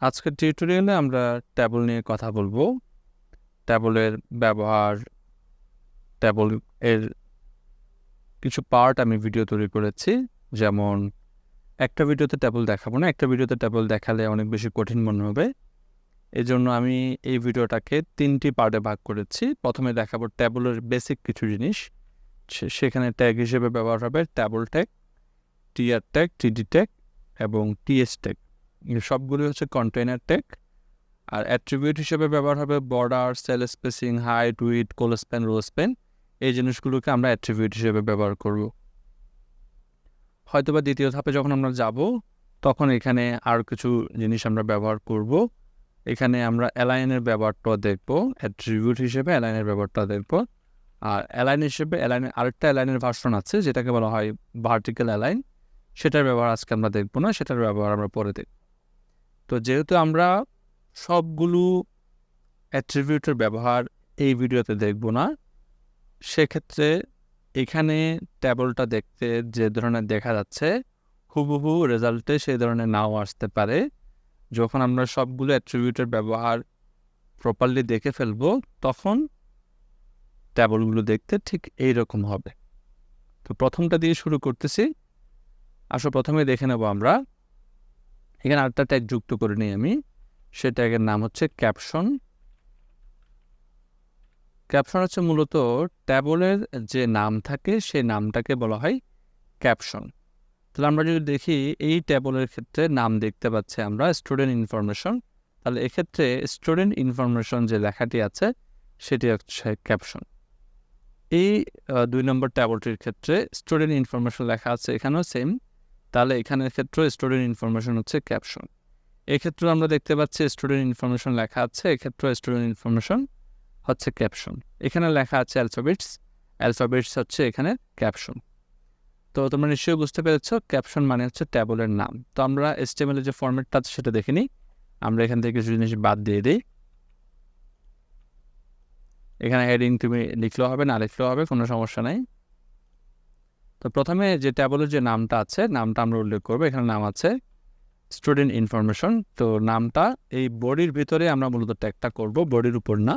আজকের টিউটোরিয়ালে আমরা ট্যাবল নিয়ে কথা বলবো। ট্যাবলের ব্যবহার, ট্যাবল এর কিছু পার্ট আমি ভিডিও তৈরি করেছি। যেমন একটা ভিডিওতে ট্যাবল দেখাবো না, একটা ভিডিওতে ট্যাবল দেখালে অনেক বেশি কঠিন মনে হবে। এজন্য আমি এই ভিডিওটাকে 3টি পার্টে ভাগ করেছি। প্রথমে দেখাবো ট্যাবলের বেসিক কিছু জিনিস। সেখানে ট্যাগ হিসেবে ব্যবহার হবে table tag, TR tag, TD tag এবং টিএস ট্যাগ। সবগুলি হচ্ছে কন্টেইনার ট্যাগ। আর অ্যাট্রিবিউট হিসেবে ব্যবহার হবে border, cell spacing, height, width, colspan, rowspan. এই জিনিসগুলোকে আমরা অ্যাট্রিবিউট হিসেবে ব্যবহার করব। হয়তোবা দ্বিতীয় ধাপে যখন আমরা যাব তখন এখানে আর কিছু জিনিস আমরা ব্যবহার করব। এখানে আমরা অ্যালাইনের ব্যবহারটা দেখব, অ্যাট্রিবিউট হিসেবে অ্যালাইনের ব্যবহারটা দেখব। আর অ্যালাইন হিসেবে আরেকটা অ্যালাইনের ভার্সন আছে যেটাকে বলা হয় ভার্টিক্যাল অ্যালাইন। সেটার ব্যবহার আজকে আমরা দেখব না, সেটার ব্যবহার আমরা পরে দেখব। তো যেহেতু আমরা সবগুলো অ্যাট্রিবিউটের ব্যবহার এই ভিডিওতে দেখব না, সেক্ষেত্রে এখানে ট্যাবলটা দেখতে যে ধরনের দেখা যাচ্ছে হুবহু রেজাল্টে সেই ধরনের নাও আসতে পারে। যখন আমরা সবগুলো অ্যাট্রিবিউটের ব্যবহার প্রপারলি দেখে ফেলবো তখন ট্যাবলগুলো দেখতে ঠিক এইরকম হবে। তো প্রথমটা দিয়ে শুরু করতেছি। প্রথমে দেখে নেব আমরা। এখানে আরেকটা ট্যাগ যুক্ত করে নিই আমি। সে ট্যাগের নাম হচ্ছে ক্যাপশন। ক্যাপশন হচ্ছে মূলত ট্যাবলের যে নাম থাকে সেই নামটাকে বলা হয় ক্যাপশন। তাহলে আমরা যদি দেখি এই ট্যাবলের ক্ষেত্রে নাম দেখতে পাচ্ছি আমরা স্টুডেন্ট ইনফরমেশন। তাহলে এক্ষেত্রে স্টুডেন্ট ইনফরমেশন যে লেখাটি আছে সেটি হচ্ছে ক্যাপশন। এই 2 নম্বর ট্যাবলটির ক্ষেত্রে স্টুডেন্ট ইনফরমেশন লেখা আছে, এখানেও সেম। তাহলে এখানের ক্ষেত্রে স্টুডেন্ট ইনফরমেশন হচ্ছে ক্যাপশন। এক্ষেত্রে আমরা দেখতে পাচ্ছি স্টুডেন্ট ইনফরমেশন লেখা আছে, এক্ষেত্রে স্টুডেন্ট ইনফরমেশন হচ্ছে ক্যাপশন। এখানে লেখা আছে অ্যালফাবেটস হচ্ছে এখানে ক্যাপশন। তো তোমরা নিশ্চয়ই বুঝতে পেরেছো ক্যাপশন মানে হচ্ছে ট্যাবলের নাম। তো আমরা HTML এর যে ফরম্যাটটা আছে সেটা দেখে নিই। আমরা এখান থেকে কিছু জিনিস বাদ দিয়ে দিই। এখানে হেডিং তুমি লিখলেও হবে, না লিখলেও হবে, কোনো সমস্যা নাই। তো প্রথমে যে ট্যাবলের যে নামটা আছে নামটা আমরা উল্লেখ করবো। এখানে নাম আছে স্টুডেন্ট ইনফরমেশন। তো নামটা এই বডির ভিতরে আমরা মূলত ট্যাগটা করব, বডির উপর না।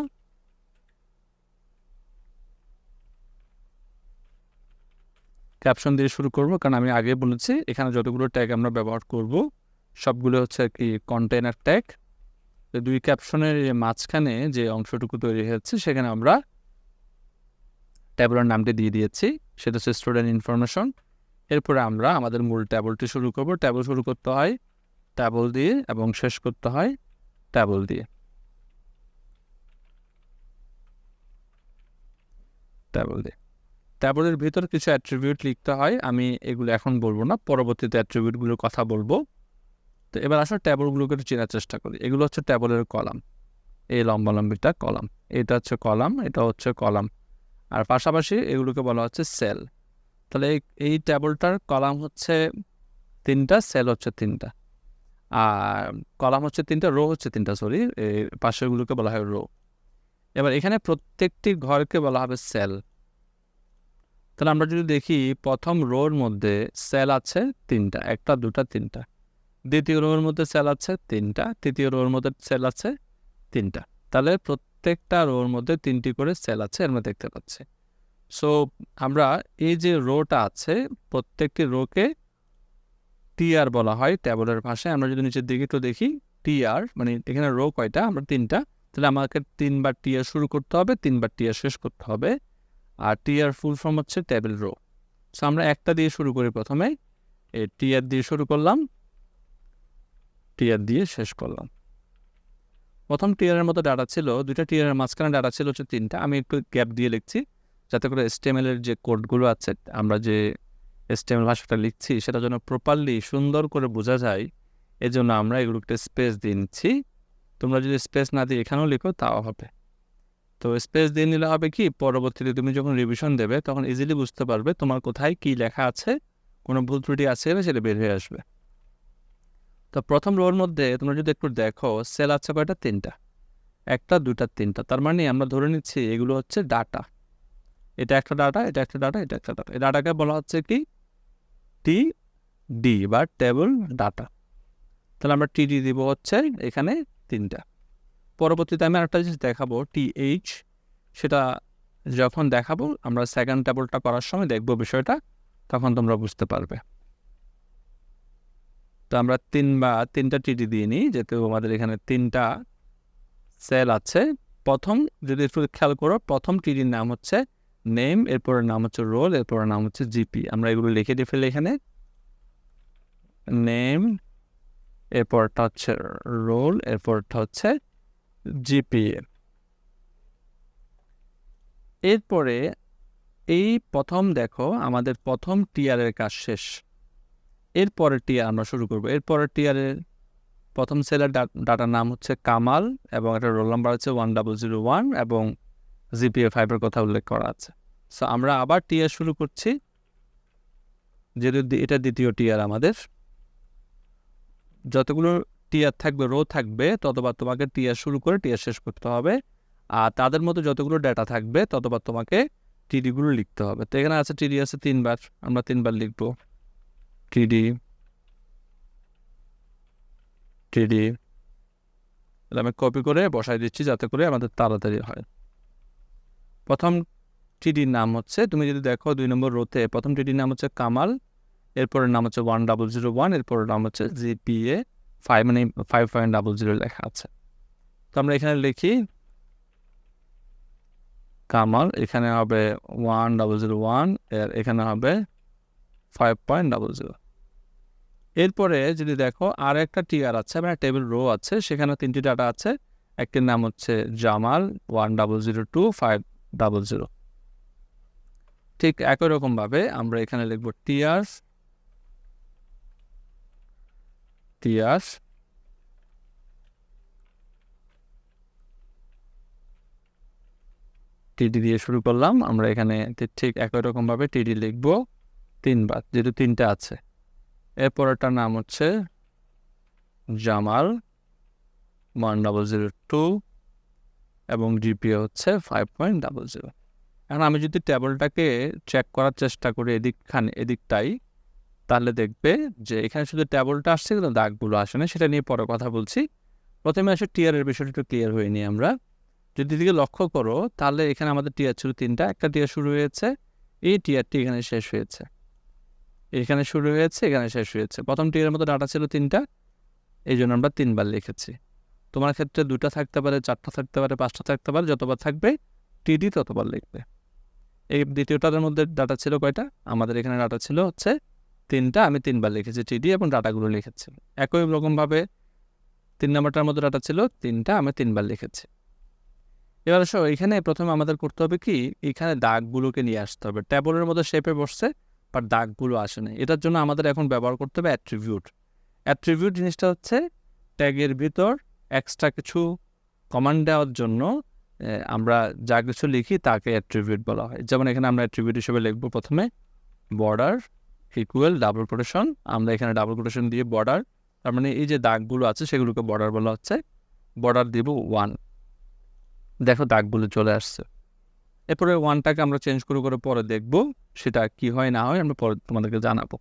ক্যাপশন দিয়ে শুরু করব কারণ আমি আগে বলেছি এখানে যতগুলো ট্যাগ আমরা ব্যবহার করব সবগুলো হচ্ছে কি কন্টেইনার ট্যাগ। তো 2 ক্যাপশনের মাঝখানে যে অংশটুকু তৈরি হয়েছে সেখানে আমরা ট্যাবলের নামটি দিয়ে দিয়েছি, সেটা হচ্ছে স্টুডেন্ট ইনফরমেশন। এরপরে আমরা আমাদের মূল ট্যাবলটি শুরু করব। ট্যাবল শুরু করতে হয় ট্যাবল দিয়ে এবং শেষ করতে হয় ট্যাবল দিয়ে। ট্যাবলের ভিতর কিছু অ্যাট্রিবিউট লিখতে হয়, আমি এগুলো এখন বলবো না, পরবর্তীতে অ্যাট্রিবিউটগুলোর কথা বলবো। তো এবার আসলে ট্যাবলগুলোকে একটু চেনার চেষ্টা করি। এগুলো হচ্ছে ট্যাবলের কলাম, এই লম্বালম্বিটা কলাম, এটা হচ্ছে কলাম, এটা হচ্ছে কলাম। আর পাশাপাশি এগুলোকে বলা হচ্ছে সেল। তাহলে এই ট্যাবলটার কলাম হচ্ছে 3টা, সেল হচ্ছে 3টা। আর কলাম হচ্ছে 3টা, রো হচ্ছে 3টা, সরি, এই পাশেগুলোকে বলা হয় রো। এবার এখানে প্রত্যেকটি ঘরকে বলা হবে সেল। তাহলে আমরা যদি দেখি প্রথম রোর মধ্যে সেল আছে 3টা, 1টা 2টা 3টা। দ্বিতীয় রোর মধ্যে সেল আছে 3টা, তৃতীয় রোর মধ্যে সেল আছে 3টা। তাহলে প্রত্যেকটা রোর মধ্যে 3টি করে সেল আছে আমরা দেখতে পাচ্ছি। সো আমরা এই যে রোটা আছে প্রত্যেকটি রোকে টিআর বলা হয় ট্যাবলের ভাষায়। আমরা যদি নিচের দিকে একটু দেখি টিআর মানে এখানে রো কয়টা, আমরা 3টা। তাহলে আমাকে 3বার টিআর শুরু করতে হবে, 3বার টিআর শেষ করতে হবে। আর টিআর ফুল ফর্ম হচ্ছে টেবিল রো। সো আমরা একটা দিয়ে শুরু করি, প্রথমে এই টিআর দিয়ে শুরু করলাম, টিআর দিয়ে শেষ করলাম। প্রথম টিআরের মতো ডাটা ছিল 2টা, টিআরের মাঝখানে ডাটা ছিল হচ্ছে 3টা। আমি একটু গ্যাপ দিয়ে লিখছি যাতে করে HTML এর যে কোডগুলো আছে, আমরা যে HTML ভাষাটা লিখছি সেটা যেন প্রপারলি সুন্দর করে বোঝা যায়, এজন্য আমরা এগুলোকে স্পেস দিয়ে নিচ্ছি। তোমরা যদি স্পেস না দিয়ে এখানেও লিখো তাও হবে। তো স্পেস দিয়ে নিলে হবে কি, পরবর্তীতে তুমি যখন রিভিশন দেবে তখন ইজিলি বুঝতে পারবে তোমার কোথায় কি লেখা আছে, কোনো ভুল ত্রুটি আছে সেটা বের হয়ে আসবে। তো প্রথম রোর মধ্যে তোমরা যদি একটু দেখো সেল আছে কয়টা, 3টা, 1টা 2টা 3টা। তার মানে আমরা ধরে নিচ্ছি এগুলো হচ্ছে ডাটা। এটা একটা ডাটা, এটা একটা ডাটা, এটা একটা ডাটা। এই ডাটাকে বলা হচ্ছে কি টি ডি বা টেবল ডাটা। তাহলে আমরা টিডি দিব হচ্ছে এখানে 3টা। পরবর্তীতে আমি আরেকটা জিনিস দেখাবো টিএইচ, সেটা যখন দেখাবো আমরা সেকেন্ড টেবলটা করার সময় দেখবো বিষয়টা, তখন তোমরা বুঝতে পারবে। তো আমরা 3টা টিডি দিয়ে নিই, যেহেতু আমাদের এখানে 3টা সেল আছে। প্রথম যদি একটু খেয়াল করো, প্রথম টিডির নাম হচ্ছে নেম, এরপরের নাম হচ্ছে রোল, এরপরের নাম হচ্ছে জিপি। আমরা এগুলো লিখে দিয়ে ফেলি এখানে, নেম, এরপরটা হচ্ছে রোল, এরপরটা হচ্ছে জিপিএ। এরপরে এই প্রথম দেখো আমাদের প্রথম টিয়ারের কাজ শেষ, এরপরের টিয়ার আমরা শুরু করব। এরপরের টিয়ারের প্রথম সেলের ডাটার নাম হচ্ছে কামাল এবং একটা রোল নাম্বার হচ্ছে 1001 এবং জিপিএ 5-এর কথা উল্লেখ করা আছে। সো আমরা আবার টিয়ার শুরু করছি, যেহেতু এটা দ্বিতীয় টিয়ার। আমাদের যতগুলো টিয়ার থাকবে, রো থাকবে, ততবার তোমাকে টিয়ার শুরু করে টিয়ার শেষ করতে হবে। আর তাদের মধ্যে যতগুলো ডেটা থাকবে ততবার তোমাকে টিডিগুলো লিখতে হবে। তো এখানে আছে টিডি আছে 3বার, আমরা 3বার লিখব টিডি টিডি। আমি কপি করে বসাই দিচ্ছি যাতে করে আমাদের তাড়াতাড়ি হয়। প্রথম টিডির নাম হচ্ছে, তুমি যদি দেখো 2 নম্বর রোতে প্রথম টিডির নাম হচ্ছে কামাল, এরপরের নাম হচ্ছে 1001, এরপরের নাম হচ্ছে জিপিএ 5, মানে 5.00 লেখা আছে। তো আমরা এখানে লিখি কামাল, এখানে হবে 1001, এখানে হবে 5.00। এরপরে যদি দেখো আর একটা টিআর আছে, মানে টেবিল রো আছে, সেখানে 3টি ডাটা আছে। একটির নাম হচ্ছে জামাল 1002.500। ঠিক একই রকমভাবে আমরা এখানে লিখব টিআর টিডি দিয়ে শুরু করলাম। আমরা এখানে ঠিক একই রকমভাবে টিডি লিখব 3বার, যেহেতু 3টা আছে। এরপরটার নাম হচ্ছে জামাল 1002 এবং জিপিএ হচ্ছে 5.00। এখন আমি যদি টেবলটাকে চেক করার চেষ্টা করি এদিকটাই, তাহলে দেখবে যে এখানে শুধু টেবলটা আসছে কিন্তু দাগগুলো আসে না। সেটা নিয়ে পরে কথা বলছি। প্রথমে আসে টিয়ারের বিষয়টা একটু ক্লিয়ার হয়ে নিই আমরা। যদি এদিকে লক্ষ্য করো তাহলে এখানে আমাদের টিয়ার ছিল 3টা, একটা টিয়ার শুরু হয়েছে, এই টিয়ারটি এখানে শেষ হয়েছে, এখানে শুরু হয়েছে, এখানে শেষ হয়েছে। প্রথম টিয়ারের মতো ডাটা ছিল 3টা, এই জন্য আমরা 3বার লিখেছি। তোমার ক্ষেত্রে 2টা থাকতে পারে, 4টা থাকতে পারে, 5টা থাকতে পারে, যতবার থাকবে টিডি ততবার লিখবে। এই দ্বিতীয়টার মধ্যে ডাটা ছিল কয়টা? আমাদের এখানে ডাটা ছিল হচ্ছে 3টা, আমি 3বার লিখেছি টিডি এবং ডাটাগুলো লিখেছি। একই রকমভাবে 3 নম্বরটার মধ্যে ডাটা ছিল 3টা, আমি 3বার লিখেছি। এবার আসো এখানে প্রথমে আমাদের করতে হবে কি, এখানে দাগগুলোকে নিয়ে আসতে হবে। ট্যাবলের মধ্যে শেপে বসছে বাট দাগগুলো আসে না। এটার জন্য আমাদের এখন ব্যবহার করতে হবে অ্যাট্রিবিউট। অ্যাট্রিবিউট জিনিসটা হচ্ছে ট্যাগের ভিতর এক্সট্রা কিছু কমান্ড দেওয়ার জন্য আমরা যা কিছু লিখি তাকে অ্যাট্রিবিউট বলা হয়। যেমন এখানে আমরা অ্যাট্রিবিউট হিসেবে লিখব প্রথমে বর্ডার ইকুয়াল ডাবল কোটেশন। আমরা এখানে ডাবল কোটেশন দিয়ে বর্ডার, তার মানে এই যে দাগগুলো আছে সেগুলোকে বর্ডার বলা হচ্ছে। বর্ডার দিব 1, দেখো দাগগুলো চলে আসছে। এরপরে 1টাকে আমরা চেঞ্জ করে পরে দেখব সেটা কি হয় না হয়, আমরা পরে তোমাদেরকে জানাবো।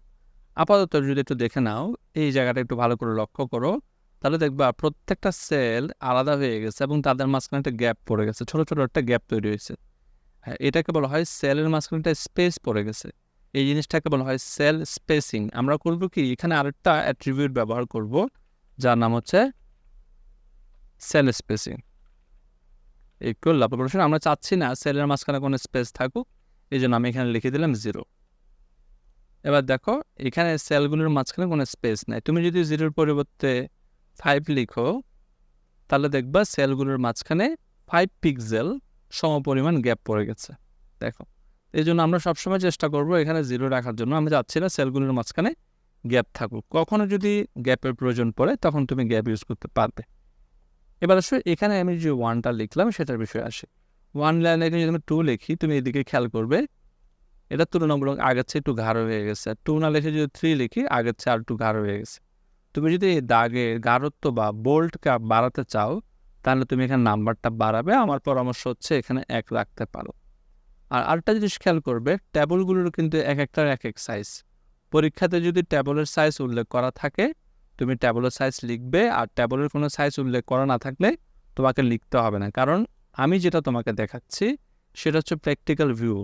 আপাতত যদি একটু দেখে নাও, এই জায়গাটা একটু ভালো করে লক্ষ্য করো, তাহলে দেখবা প্রত্যেকটা সেল আলাদা হয়ে গেছে এবং তাদের মাঝখানে একটা গ্যাপ পড়ে গেছে, ছোট ছোট একটা গ্যাপ তৈরি হয়েছে। হ্যাঁ, এটাকে বলা হয় সেলের মাঝখানে একটা স্পেস পড়ে গেছে, এই জিনিসটাকে বলা হয় সেল স্পেসিং। আমরা করব কি, এখানে আরেকটা অ্যাট্রিবিউট ব্যবহার করব যার নাম হচ্ছে sell spacing equal double quotation. আমরা চাচ্ছি না সেলের মাঝখানে কোনো স্পেস থাকুক, এই জন্য আমি এখানে লিখে দিলাম 0। এবার দেখো এখানে সেলগুলোর মাঝখানে কোনো স্পেস নাই। তুমি যদি 0-র পরিবর্তে 5 লিখো তাহলে দেখবা সেলগুলোর মাঝখানে 5 পিক্সেল সমপরিমাণ গ্যাপ পড়ে গেছে। দেখো, এই জন্য আমরা সবসময় চেষ্টা করব এখানে 0 রাখার জন্য। আমি চাচ্ছি না সেলগুলোর মাঝখানে গ্যাপ থাকুক। কখনো যদি গ্যাপের প্রয়োজন পড়ে তখন তুমি গ্যাপ ইউজ করতে পারবে। এবার আসলে এখানে আমি যে 1টা লিখলাম সেটার বিষয়ে আসে। 1 লাইনে যদি আমি 2 লিখি, তুমি এদিকে খেয়াল করবে এটা তুলনামূলক আগের চেয়ে একটু গাঢ় হয়ে গেছে। 2 না লিখে যদি 3 লিখি, আগের চেয়ে আর একটু গাঢ় হয়ে গেছে। তুমি যদি এই দাগের গাঢ়ত্ব বা বোল্ডকে বাড়াতে চাও তাহলে তুমি এখানে নাম্বারটা বাড়াবে। আমার পরামর্শ হচ্ছে এখানে 1 রাখতে পারো। আর আরেকটা জিনিস খেয়াল করবে, ট্যাবলগুলোর কিন্তু এক একটার এক এক সাইজ। পরীক্ষাতে যদি ট্যাবলের সাইজ উল্লেখ করা থাকে তুমি ট্যাবলের সাইজ লিখবে, আর ট্যাবলের কোনো সাইজ উল্লেখ করা না থাকলে তোমাকে লিখতে হবে না, কারণ আমি যেটা তোমাকে দেখাচ্ছি সেটা হচ্ছে প্র্যাকটিক্যাল ভিউ,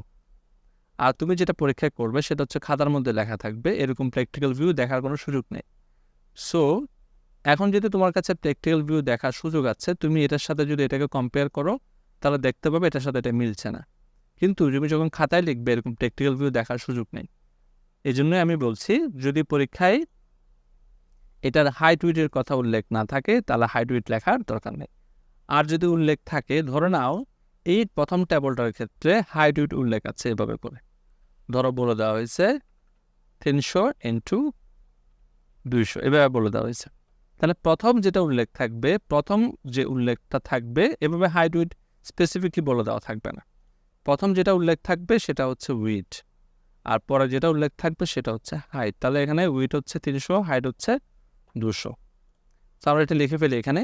আর তুমি যেটা পরীক্ষায় করবে সেটা হচ্ছে খাতার মধ্যে লেখা থাকবে, এরকম প্র্যাকটিক্যাল ভিউ দেখার কোনো সুযোগ নেই। সো এখন যদি তোমার কাছে প্র্যাকটিক্যাল ভিউ দেখার সুযোগ আছে, তুমি এটার সাথে যদি এটাকে কম্পেয়ার করো তাহলে দেখতে পাবে এটার সাথে এটা মিলছে না। কিন্তু তুমি যখন খাতায় লিখবে এরকম প্র্যাকটিক্যাল ভিউ দেখার সুযোগ নেই। এই জন্যই আমি বলছি, যদি পরীক্ষায় এটার হাইট উইটের কথা উল্লেখ না থাকে তাহলে হাইট উইট লেখার দরকার নেই। আর যদি উল্লেখ থাকে, ধরে নাও এই প্রথম টেবলটার ক্ষেত্রে হাইট উইট উল্লেখ আছে এভাবে করে, ধরো বলে দেওয়া হয়েছে 300 ইন্টু 200 এভাবে বলে দেওয়া হয়েছে, তাহলে প্রথম যেটা উল্লেখ থাকবে, প্রথম যে উল্লেখটা থাকবে, এভাবে হাইট উইট স্পেসিফিকলি বলে দেওয়া থাকবে না। প্রথম যেটা উল্লেখ থাকবে সেটা হচ্ছে উইট, আর পরে যেটা উল্লেখ থাকবে সেটা হচ্ছে হাইট। তাহলে এখানে উইট হচ্ছে 300, হাইট হচ্ছে 200। আমরা এটা লিখে ফেলি, এখানে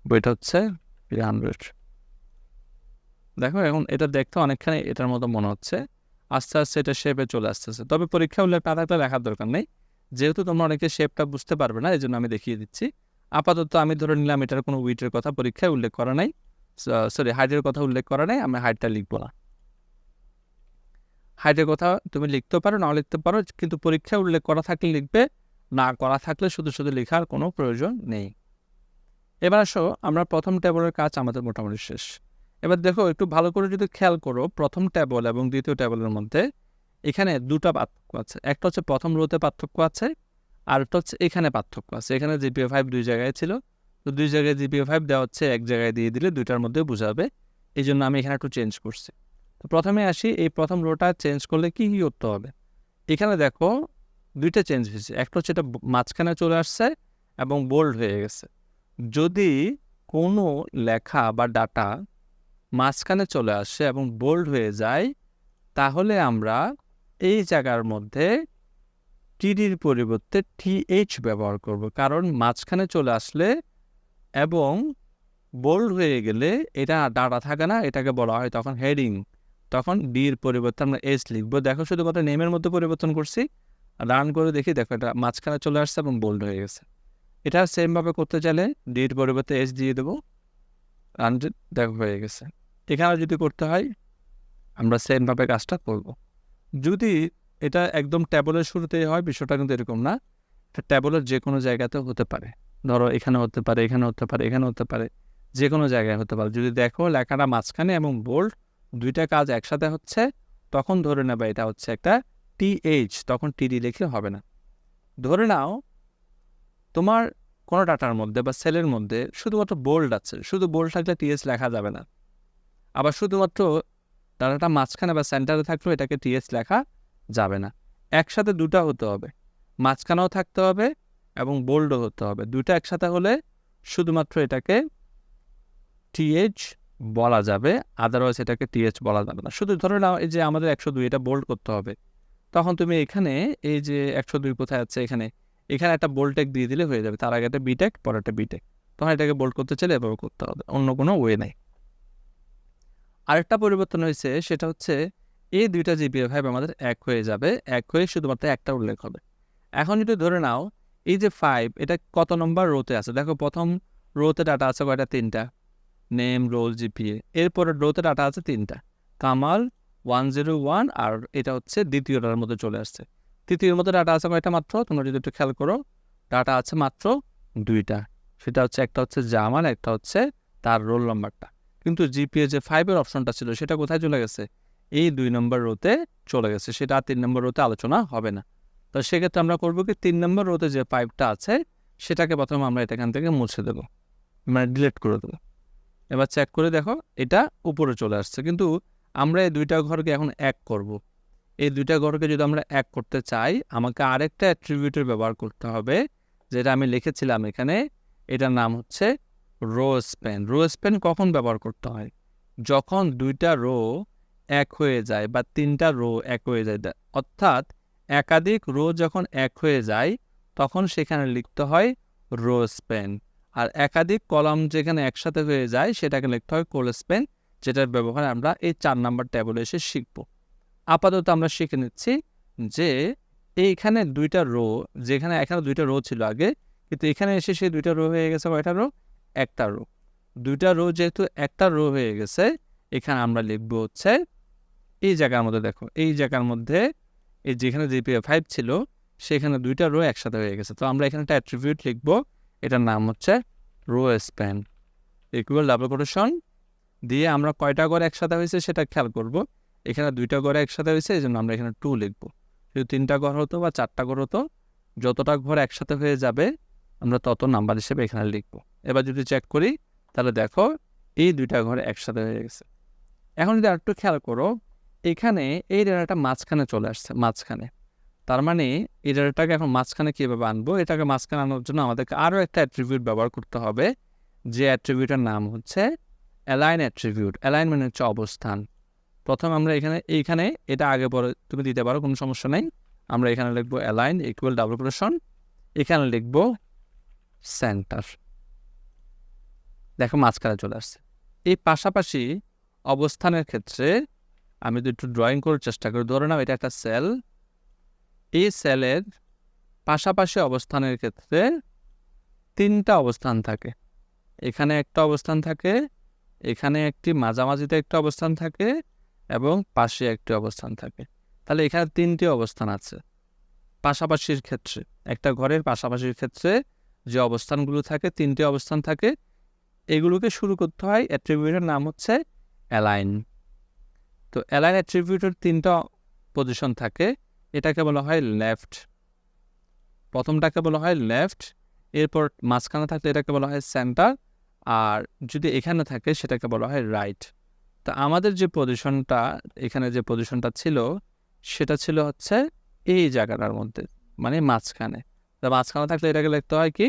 উইট হচ্ছে 300। দেখো এখন এটা দেখতে অনেকখানি এটার মতো মনে হচ্ছে, আস্তে আস্তে এটা শেপে চলে আসতেছে। তবে পরীক্ষা উল্লেখ না থাকলে লেখার দরকার নেই, যেহেতু তোমরা অনেকে শেপটা বুঝতে পারবে না, এই জন্য আমি দেখিয়ে দিচ্ছি। আপাতত আমি ধরে নিলাম এটার কোনো উইটের কথা পরীক্ষায় উল্লেখ করা নাই, সরি হাইটের কথা উল্লেখ করা নাই, আমি হাইটটা লিখবো না। হাইটের কথা তুমি লিখতেও পারো, নাও লিখতে পারো, কিন্তু পরীক্ষায় উল্লেখ করা থাকলে লিখবে, না করা থাকলে শুধু শুধু লেখার কোনো প্রয়োজন নেই। এবার আসো, আমরা প্রথম টেবলের কাজ আমাদের মোটামুটি শেষ। এবার দেখো একটু ভালো করে যদি খেয়াল করো, প্রথম টেবল এবং দ্বিতীয় টেবলের মধ্যে এখানে দুটো পার্থক্য আছে। একটা হচ্ছে প্রথম রোতে পার্থক্য আছে, আর একটা হচ্ছে এখানে পার্থক্য আছে। এখানে জিপিএ 5 দুই জায়গায় ছিল, তো দুই জায়গায় জিপিএ 5 দেওয়া হচ্ছে, এক জায়গায় দিয়ে দিলে দুইটার মধ্যে বোঝাবে, এই জন্য আমি এখানে একটু চেঞ্জ করছি। তো প্রথমে আসি, এই প্রথম রোটা চেঞ্জ করলে কি কী করতে হবে। এখানে দেখো দুইটা চেঞ্জ হয়েছে, একটা হচ্ছে এটা মাঝখানে চলে আসছে এবং বোল্ড হয়ে গেছে। যদি কোনো লেখা বা ডাটা মাঝখানে চলে আসে এবং বোল্ড হয়ে যায়, তাহলে আমরা এই জায়গার মধ্যে টিডির পরিবর্তে টিএইচ ব্যবহার করব, কারণ মাঝখানে চলে আসলে এবং বোল্ড হয়ে গেলে এটা ডাটা থাকে না, এটাকে বলা হয় তখন হেডিং। তখন ডির পরিবর্তে আমরা এস লিখবো। দেখো শুধুমাত্র নেমের মধ্যে পরিবর্তন করছি, রান করে দেখি, দেখো এটা মাঝখানে চলে আসছে এবং বোল্ড হয়ে গেছে। এটা সেমভাবে করতে চাইলে ডির পরিবর্তে এস দিয়ে দেবো, রান দেখো হয়ে গেছে। এখানে যদি করতে হয় আমরা সেমভাবে কাজটা করব। যদি এটা একদম ট্যাবলের শুরুতেই হয়, বিষয়টা কিন্তু এরকম না, এটা ট্যাবলের যে কোনো জায়গাতেও হতে পারে। ধরো এখানে হতে পারে, এখানে হতে পারে, এখানে হতে পারে, যে কোনো জায়গায় হতে পারে। যদি দেখো লেখাটা মাঝখানে এবং বোল্ড দুইটা কাজ একসাথে হচ্ছে, তখন ধরে নেবে এটা হচ্ছে একটা টিএইচ, তখন টিডি লিখে হবে না। ধরে নাও তোমার কোনো ডাটার মধ্যে বা সেলের মধ্যে শুধুমাত্র বোল্ড আছে, শুধু বোল্ড থাকলে টিএস লেখা যাবে না। আবার শুধুমাত্র ডাটাটা মাঝখানে বা সেন্টারে থাকলেও এটাকে টিএস লেখা যাবে না। একসাথে দুটা হতে হবে, মাঝখানেও থাকতে হবে এবং বোল্ডও হতে হবে। দুটা একসাথে হলে শুধুমাত্র এটাকে টিএইচ বলা যাবে, আদারওয়াইজ এটাকে টিএইচ বলা যাবে না। শুধু ধরে নাও এই যে আমাদের 102 এটা বোল্ড করতে হবে, তখন তুমি এখানে এই যে 102 কোথায় আছে, এখানে এখানে একটা বোল্টেক দিয়ে দিলে হয়ে যাবে। তার আগে একটা বিটেক, পরে একটা বিটেক, তখন এটাকে বোল্ড করতে চাইলে এভাবে করতে হবে, অন্য কোনো ওয়ে নাই। আরেকটা পরিবর্তন হয়েছে, সেটা হচ্ছে এই দুইটা জিপিএ 5 আমাদের এক হয়ে যাবে, এক হয়ে শুধুমাত্র একটা উল্লেখ হবে। এখন যদি ধরে নাও এই যে 5 এটা কত নম্বর রোতে আছে, দেখো প্রথম রোতে ডাটা আছে কয়টা, 3টা, নেম, রোল, জিপিএ। এরপরে রোতে ডাটা আছে 3টা, কামাল 101, আর এটা হচ্ছে দ্বিতীয়টার মধ্যে চলে আসছে। তৃতীয়র মধ্যে ডাটা আছে কয়টা মাত্র, তোমরা যদি একটু খেয়াল করো, ডাটা আছে মাত্র 2টা, সেটা হচ্ছে একটা হচ্ছে জামান, একটা হচ্ছে তার রোল নাম্বারটা। কিন্তু জিপিএ যে 5-এর অপশনটা ছিল সেটা কোথায় চলে গেছে, এই 2 নম্বর রোতে চলে গেছে, সেটা 3 নম্বর রোতে আলোচনা হবে না। তো সেক্ষেত্রে আমরা করবো কি, 3 নম্বর রোতে যে 5টা আছে সেটাকে প্রথমে আমরা এখান থেকে মুছে দেবো, মানে ডিলিট করে দেবো। এবার চেক করে দেখো এটা উপরে চলে আসছে, কিন্তু আমরা এই দুইটা ঘরকে এখন এক করব। এই দুইটা ঘরকে যদি আমরা এক করতে চাই, আমাকে আরেকটা অ্যাট্রিবিউটের ব্যবহার করতে হবে, যেটা আমি লিখেছিলাম এখানে। এটার নাম হচ্ছে রো স্প্যান। রো স্প্যান কখন ব্যবহার করতে হয়, যখন দুইটা রো এক হয়ে যায় বা 3টা রো এক হয়ে যায়, অর্থাৎ একাধিক রো যখন এক হয়ে যায় তখন সেখানে লিখতে হয় রো স্প্যান। আর একাধিক কলাম যেখানে একসাথে হয়ে যায় সেটাকে লিখতে হয় কল স্প্যান, যেটার ব্যবহার আমরা এই 4 নম্বর ট্যাবলে এসে শিখব। আপাতত আমরা শিখে নিচ্ছি যে এইখানে দুইটা রো, যেখানে এখানে দুইটা রো ছিল আগে, কিন্তু এখানে এসে সেই দুইটা রো হয়ে গেছে কয়টা রো? একটা রো। দুইটা রো যেহেতু একটা রো হয়ে গেছে, এখানে আমরা লিখবো হচ্ছে এই জায়গার মধ্যে, দেখো এই জায়গার মধ্যে এই যেখানে GPA 5 ছিল সেখানে দুইটা রো একসাথে হয়ে গেছে। তো আমরা এখানে একটা অ্যাট্রিবিউট লিখবো, এটার নাম হচ্ছে rho span equal double quotation দিয়ে আমরা কয়টা ঘর একসাথে হয়েছে সেটা খেয়াল করব। এখানে দুইটা ঘর একসাথে হয়েছে, এই জন্য আমরা এখানে 2 লিখবো। যদি 3টা ঘর হতো বা 4টা ঘর হতো, যতটা ঘর একসাথে হয়ে যাবে আমরা তত নাম্বার হিসেবে এখানে লিখবো। এবার যদি চেক করি তাহলে দেখো এই দুইটা ঘর একসাথে হয়ে গেছে। এখন যদি আরেকটু খেয়াল করো, এখানে এই ডেটাটা মাঝখানে চলে আসছে, মাঝখানে। তার মানে এই ডেটাটাকে এখন মাঝখানে কীভাবে আনবো? এটাকে মাঝখানে আনার জন্য আমাদেরকে আরও একটা অ্যাট্রিবিউট ব্যবহার করতে হবে, যে অ্যাট্রিবিউটের নাম হচ্ছে অ্যালাইন অ্যাট্রিবিউট। অ্যালাইন মানে হচ্ছে অবস্থান। প্রথম আমরা এইখানে এটা আগে পরে তুমি দিতে পারো, কোনো সমস্যা নেই। আমরা এখানে লিখবো অ্যালাইন ইকুয়াল ডাবল কোটেশন, এখানে লিখবো সেন্টার। দেখো মাঝখানে চলে আসছে। এই পাশাপাশি অবস্থানের ক্ষেত্রে আমি যদি একটু ড্রয়িং করার চেষ্টা করি, ধরে নাও এটা একটা সেল, এই সেলের পাশাপাশি অবস্থানের ক্ষেত্রে 3টা অবস্থান থাকে। এখানে একটা অবস্থান থাকে, এখানে একটি মাঝামাঝিতে একটা অবস্থান থাকে এবং পাশে একটি অবস্থান থাকে। তাহলে এখানে 3টি অবস্থান আছে পাশাপাশির ক্ষেত্রে। একটা ঘরের পাশাপাশির ক্ষেত্রে যে অবস্থানগুলো থাকে, 3টি অবস্থান থাকে, এগুলোকে শুরু করতে হয় অ্যাট্রিবিউটের নাম হচ্ছে অ্যালাইন। তো অ্যালাইন অ্যাট্রিবিউটের 3টা পজিশন থাকে, এটাকে বলা হয় লেফট, প্রথমটাকে বলা হয় লেফট, এরপর মাঝখানে থাকলে এটাকে বলা হয় সেন্টার, আর যদি এখানে থাকে সেটাকে বলা হয় রাইট। তো আমাদের যে পজিশনটা, এখানে যে পজিশনটা ছিল সেটা ছিল হচ্ছে এই জায়গাটার মধ্যে, মানে মাঝখানে। তো মাঝখানে থাকলে এটাকে লিখতে হয় কি?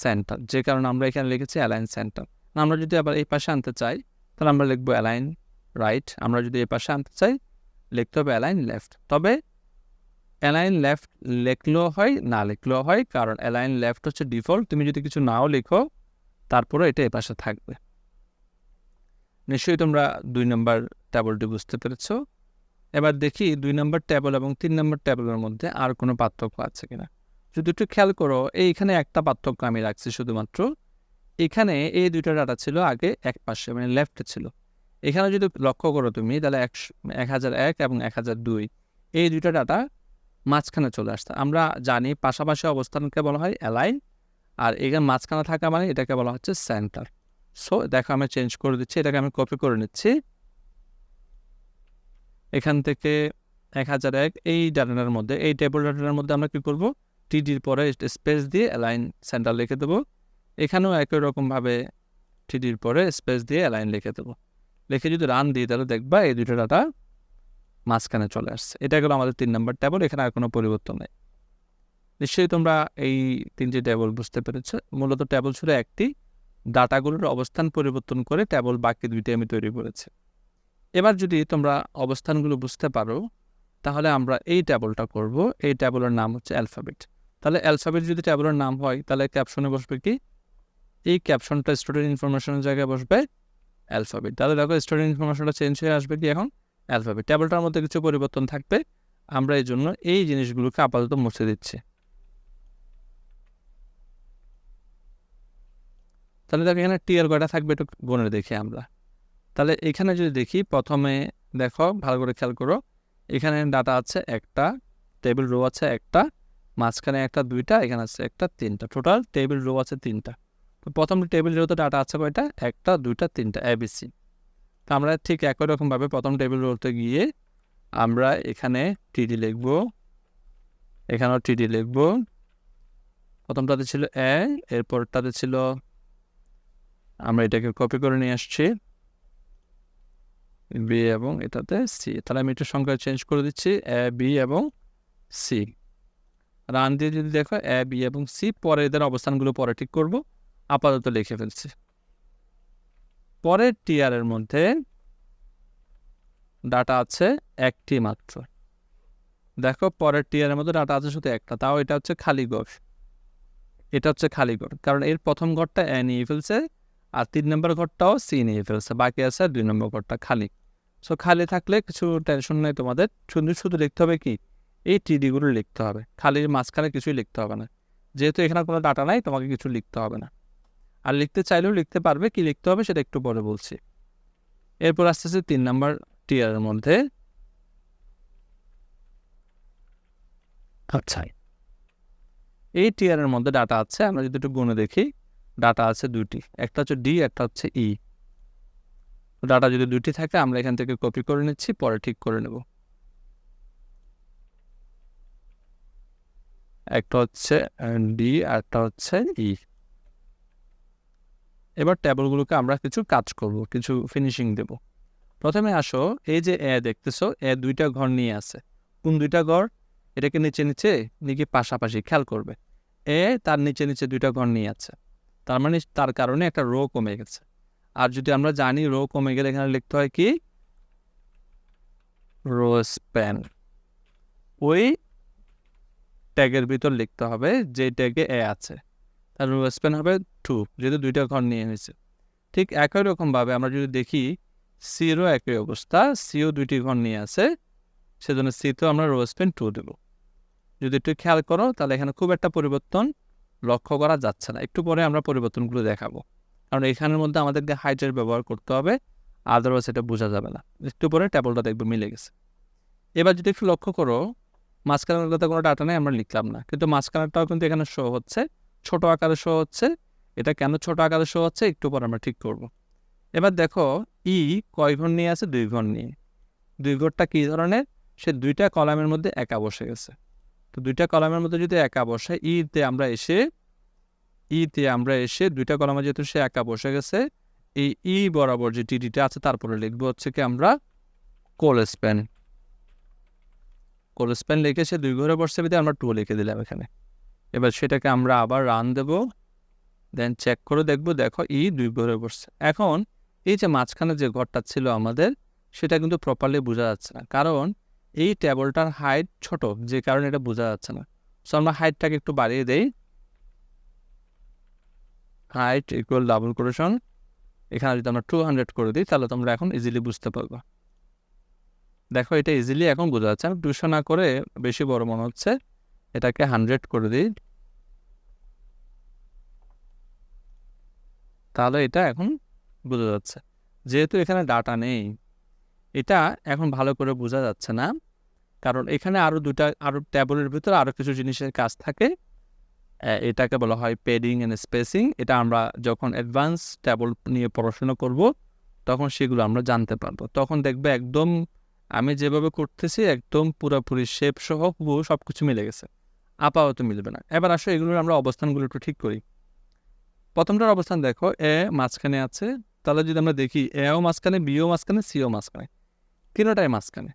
সেন্টার। যে কারণে আমরা এখানে লিখেছি অ্যালাইন সেন্টার। আমরা যদি আবার এই পাশে আনতে চাই তাহলে আমরা লিখবো অ্যালাইন রাইট। আমরা যদি এই পাশে আনতে চাই লিখতে হবে অ্যালাইন লেফট। তবে অ্যালাইন লেফট লিখলেও হয়, না লিখলেও হয়, কারণ অ্যালাইন লেফট হচ্ছে ডিফল্ট। তুমি যদি কিছু নাও লিখো তারপরে এটা এই পাশে থাকবে। নিশ্চয়ই তোমরা 2 নম্বর টেবলটি বুঝতে পেরেছো। এবার দেখি 2 নম্বর টেবল এবং 3 নম্বর টেবলের মধ্যে আর কোনো পার্থক্য আছে কিনা। যদি একটু খেয়াল করো, এইখানে একটা পার্থক্য আমি রাখছি শুধুমাত্র। এখানে এই দুইটা ডাটা ছিল আগে এক পাশে, মানে লেফটে ছিল। এখানে যদি লক্ষ্য করো তুমি তাহলে 1001 এবং 1002 এই দুইটা ডাটা মাঝখানে চলে আসছে। আমরা জানি পাশাপাশি অবস্থানকে বলা হয় অ্যালাইন, আর এখানে মাঝখানে থাকা মানে এটাকে বলা হচ্ছে সেন্টার। সো দেখো আমি চেঞ্জ করে দিচ্ছি, এটাকে আমি কপি করে নিচ্ছি। এখান থেকে 1001 এই ডাটাটার মধ্যে, এই টেবল ডাটাটার মধ্যে আমরা কী করবো? টিডির পরে স্পেস দিয়ে অ্যালাইন সেন্টার লিখে দেবো। এখানেও একই রকমভাবে টিডির পরে স্পেস দিয়ে অ্যালাইন লিখে দেবো। লিখে যদি রান দিই তাহলে দেখবা এই দুটো ডাটা মাঝখানে চলে আসছে। এটা গেলো আমাদের 3 নম্বর টেবল, এখানে আর কোনো পরিবর্তন নেই। নিশ্চয়ই তোমরা এই 3টি টেবল বুঝতে পেরেছো। মূলত টেবল ছিল একটি, ডাটাগুলোর অবস্থান পরিবর্তন করে টেবল বাকি 2টি আমি তৈরি করেছি। এবার যদি তোমরা অবস্থানগুলো বুঝতে পারো তাহলে আমরা এই টেবলটা করব। এই টেবলের নাম হচ্ছে অ্যালফাবেট। তাহলে অ্যালফাবেট যদি টেবলের নাম হয় তাহলে ক্যাপশনে বসবে কি? এই ক্যাপশনটা স্টুডেন্ট ইনফরমেশনের জায়গায় বসবে অ্যালফাবেট। তাহলে দেখো স্টুডেন্ট ইনফরমেশনটা চেঞ্জ হয়ে আসবে কি এখন? অ্যালফাবেট। টেবলটার মধ্যে কিছু পরিবর্তন থাকবে, আমরা এই জন্য এই জিনিসগুলোকে আপাতত মুছে দিচ্ছি। তাহলে দেখো এখানে টিএল কয়টা থাকবে একটু গুণে দেখি আমরা। তাহলে এখানে যদি দেখি, প্রথমে দেখো ভালো করে খেয়াল করো, এখানে ডাটা আছে একটা, টেবিল রো আছে একটা, মাঝখানে একটা 2টা, এখানে আছে একটা 3টা, টোটাল টেবিল রো আছে 3টা। তো প্রথম টেবিল রোতে ডাটা আছে কয়টা? একটা, 2টা, 3টা, ABC। তো আমরা ঠিক একই রকমভাবে প্রথম টেবিল রোতে গিয়ে আমরা এখানে টিডি লিখব, এখানেও টিডি লিখব। প্রথমটাতে ছিল এ, এরপরটাতে ছিল, আমরা এটাকে কপি করে নিয়ে আসছি বি এবং এটাতে সি। তাহলে আমি একটু সংখ্যা চেঞ্জ করে দিচ্ছি, এ, বি এবং সি। রান দিয়ে যদি দেখো এ, বি এবং সি, পরে এদের অবস্থানগুলো পরে ঠিক করব, আপাতত লিখে ফেলছি। পরের টিআরের মধ্যে ডাটা আছে একটি মাত্র। দেখো পরের টিআরের মধ্যে ডাটা আছে শুধু একটা, তাও এটা হচ্ছে খালি ঘর। এটা হচ্ছে খালি ঘর, কারণ এর প্রথম ঘরটা এ নিয়ে ফেলছে আর 3 নম্বর ঘরটাও সি নিয়ে ফেলছে, বাকি আছে 2 নম্বর ঘরটা খালি। সো খালি থাকলে কিছু টেনশন নেই তোমাদের, শুধু শুধু লিখতে হবে কি? এই টিডিগুলো লিখতে হবে, খালি মাঝখানে কিছুই লিখতে হবে না, যেহেতু এখানে কোনো ডাটা নাই তোমাকে কিছু লিখতে হবে না। আর লিখতে চাইলেও লিখতে পারবে, কি লিখতে হবে সেটা একটু পরে বলছি। এরপর আসতেছে 3 নাম্বার টিয়ারের মধ্যে। আচ্ছা, এই টিয়ারের মধ্যে ডাটা আছে, আমরা যদি একটু গুণে দেখি, ডাটা আছে দুটি, একটা হচ্ছে ডি, একটা হচ্ছে ই। ডাটা যদি দুটি থাকে আমরা এখান থেকে কপি করে নিচ্ছি, পরে ঠিক করে নেব। একটা হচ্ছে ডি আর একটা হচ্ছে ই। এবার ট্যাবলগুলোকে আমরা কিছু কাজ করব, কিছু ফিনিশিং দেব। প্রথমে আসো, এই যে এ দেখতেছো, এ দুইটা ঘর নিয়ে আছে। কোন দুইটা ঘর? এটাকে নিচে নিচে নাকি পাশাপাশি, খেয়াল করবে। এ তার নিচে নিচে দুইটা ঘর নিয়ে আছে, তার মানে তার কারণে একটা রো কমে গেছে। আর যদি আমরা জানি রো কমে গেলে এখানে লিখতে হয় কি, রো স্প্যান। ওই ট্যাগের ভিতর লিখতে হবে যে ট্যাগে এ আছে, তার রো স্প্যান হবে 2, যেহেতু দুইটা ঘর নিয়ে নিয়েছে। ঠিক একই রকমভাবে আমরা যদি দেখি সিরও একই অবস্থা, সিও দুইটি ঘর নিয়ে আছে, সেজন্য সিতেও আমরা রো স্প্যান 2 দেব। যদি একটু খেয়াল করো তাহলে এখানে খুব একটা পরিবর্তন লক্ষ্য করা যাচ্ছে না। একটু পরে আমরা পরিবর্তনগুলো দেখাবো, কারণ এখানের মধ্যে আমাদেরকে হাইটের ব্যবহার করতে হবে, আদারওয়াইজ এটা বোঝা যাবে না। একটু পরে ট্যাবলটা দেখবে মিলে গেছে। এবার যদি একটু লক্ষ্য করো, মাঝখানের কথা কোনো ডাটা নেই, আমরা লিখলাম না, কিন্তু মাঝখানেরটাও কিন্তু এখানে শো হচ্ছে, ছোট আকারে শো হচ্ছে। এটা কেন ছোট আকারে শো হচ্ছে একটু পর আমরা ঠিক করব। এবার দেখো ই কয় ঘর নিয়ে আছে? 2 ঘর নিয়ে। 2 ঘরটা কী ধরনের? সে দুইটা কলামের মধ্যে একা বসে গেছে। তো দুইটা কলামের মধ্যে যদি একা বসে, ইতে আমরা এসে দুইটা কলামে যেহেতু সে একা বসে গেছে, এই ই বরাবর যে টিডিটা আছে তারপরে লিখবো হচ্ছে কি আমরা কোলস্প্যান। কোলস্প্যান লিখে সে 2 ঘরে বসছে বিধে আমরা 2 লিখে দিলাম এখানে। এবার সেটাকে আমরা আবার রান দেব, দেন চেক করে দেখবো, দেখো ই 2 ঘরে বসছে। এখন এই যে মাঝখানে যে ঘরটা ছিল আমাদের, সেটা কিন্তু প্রপারলি বোঝা যাচ্ছে না, কারণ এই টেবলটার হাইট ছোট, যে কারণে এটা বোঝা যাচ্ছে না। সো আমরা হাইটটাকে একটু বাড়িয়ে দেই, হাইট ইকুয়াল ডাবল কোটেশন, এখানে যদি আমরা 200 করে দিই তাহলে তোমরা এখন ইজিলি বুঝতে পারবো। দেখো এটা ইজিলি এখন বোঝা যাচ্ছে। আমি 200 না করে, বেশি বড় মনে হচ্ছে, এটাকে 100 করে দিই, তাহলে এটা এখন বোঝা যাচ্ছে। যেহেতু এখানে ডাটা নেই, এটা এখন ভালো করে বোঝা যাচ্ছে না, কারণ এখানে আরো ট্যাবলের ভিতরে আরো কিছু জিনিসের কাজ থাকে। এটাকে বলা হয় পেডিং এন্ড স্পেসিং। এটা আমরা যখন অ্যাডভান্স ট্যাবল নিয়ে পড়াশোনা করব তখন সেগুলো আমরা জানতে পারবো। তখন দেখবে একদম আমি যেভাবে করতেছি একদম পুরোপুরি শেপ সহ সব কিছু মিলে গেছে, আপাতত মিলবে না। এবার আসো এগুলোর আমরা অবস্থানগুলো একটু ঠিক করি। প্রথমটার অবস্থান দেখো, এ মাঝখানে আছে, তাহলে যদি আমরা দেখি এও মাঝখানে, বিও মাঝখানে, সিও মাঝখানে, তিনোটাই মাঝখানে।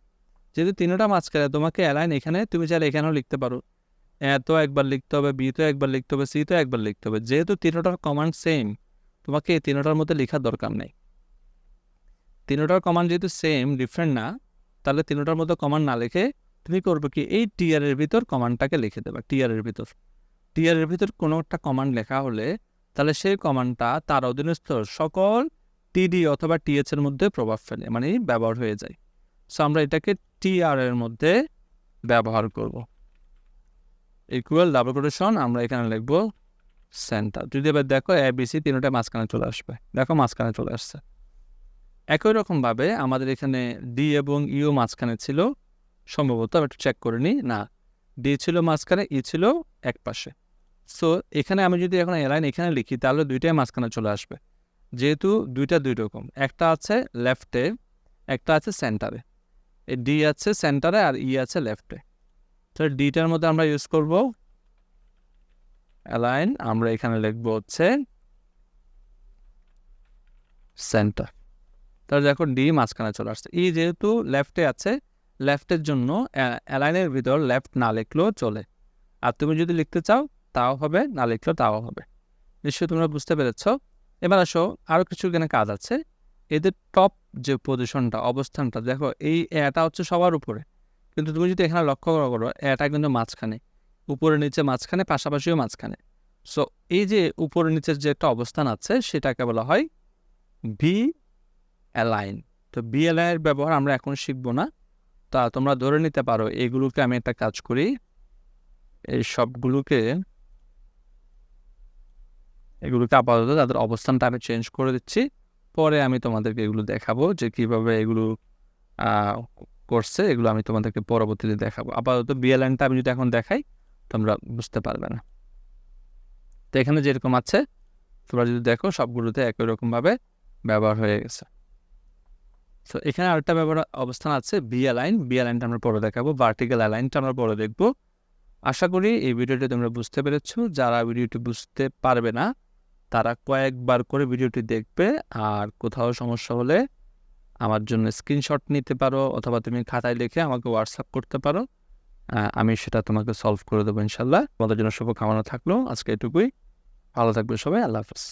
যেহেতু তিনোটা মাঝখানে, তোমাকে অ্যালাইন এখানে, তুমি চাইলে এখানেও লিখতে পারো, এ তো একবার লিখতে হবে, বি তো একবার লিখতে হবে, সি তো একবার লিখতে হবে। যেহেতু তিনোটার কমান্ড সেম, তোমাকে এই তিনোটার মধ্যে লেখার দরকার নেই। তিনোটার কমান্ড যেহেতু সেম, ডিফারেন্ট না, তাহলে তিনোটার মধ্যে কমান্ড না লিখে তুমি করবে কি, এই টিআরের ভিতর কমান্ডটাকে লিখে দেবে। টিআরের ভিতর কোনো একটা কমান্ড লেখা হলে তাহলে সেই কমান্ডটা তার অধীনস্থ সকল টিডি অথবা টিএচ এর মধ্যে প্রভাব ফেলে, মানে ব্যবহার হয়ে যায়। সো আমরা এটাকে টিআর এর মধ্যে ব্যবহার করব। ইকুয়াল ডাবল কোটেশন, আমরা এখানে লিখবো সেন্টার। যদি এবার দেখো এবিসি তিনটা মাঝখানে চলে আসবে, দেখো মাঝখানে চলে আসছে। একই রকমভাবে আমাদের এখানে ডি এবং ইও মাঝখানে ছিল সম্ভবত, একটু চেক করে নিই, না ডি ছিল মাঝখানে, ই ছিল এক পাশে। সো এখানে আমি যদি এখন এলাইন এখানে লিখি তাহলে দুইটাই মাঝখানে চলে আসবে, যেহেতু দুইটা দুই রকম, একটা আছে লেফটে, একটা আছে সেন্টারে। এই ডি আছে সেন্টারে আর ই আছে লেফটে। তো ডিটার মধ্যে আমরা ইউজ করব অ্যালাইন, আমরা এখানে লিখবো হচ্ছে সেন্টার। তাহলে দেখো ডি মাঝখানে চলে আসছে। ই যেহেতু লেফটে আছে, লেফটের জন্য অ্যালাইনের ভিতর লেফট না লিখলেও চলে, আর তুমি যদি লিখতে চাও তাও হবে, না লিখলেও তাও হবে। নিশ্চয়ই তোমরা বুঝতে পেরেছ। এবার আসো আরও কিছু এখানে কাজ আছে। এদের টপ যে পজিশনটা, অবস্থানটা দেখো, এই এটা হচ্ছে সবার উপরে, কিন্তু তুমি যদি এখানে লক্ষ্য করো এটা কিন্তু মাঝখানে, উপরে নিচে মাঝখানে, পাশাপাশিও মাঝখানে। সো এই যে উপরে নিচের যে একটা অবস্থান আছে সেটাকে বলা হয় বি অ্যালাইন। তো বি অ্যালাইনের ব্যবহার আমরা এখন শিখবো না, তা তোমরা ধরে নিতে পারো এগুলোকে আমি একটা কাজ করি, এই সবগুলোকে আপাতত তাদের অবস্থানটা আমি চেঞ্জ করে দিচ্ছি। পরে আমি তোমাদেরকে এগুলো দেখাবো যে কিভাবে এগুলো করছে, এগুলো আমি তোমাদেরকে পরবর্তীতে দেখাবো। আপাতত বিএলএনটা আমি যদি এখন দেখাই তোমরা বুঝতে পারবে না। তো এখানে যেরকম আছে তোমরা যদি দেখো সবগুলোতে একই রকমভাবে ব্যবহার হয়ে গেছে। তো এখানে আরেকটা অবস্থান আছে বি অ্যালাইনটা আমরা পরে দেখাবো, ভার্টিক্যাল অ্যালাইনটা আমরা পরে দেখবো। আশা করি এই ভিডিওটি তোমরা বুঝতে পেরেছো। যারা ভিডিওটি বুঝতে পারবে না তারা কয়েকবার করে ভিডিওটি দেখবে, আর কোথাও সমস্যা হলে আমার জন্য স্ক্রিনশট নিতে পারো অথবা তুমি খাতায় লিখে আমাকে হোয়াটসঅ্যাপ করতে পারো, আমি সেটা তোমাকে সলভ করে দেবো ইনশাল্লাহ। তোমাদের জন্য শুভকামনা থাকলো। আজকে এটুকুই, ভালো থাকবে সবাই, আল্লাহ হাফেজ।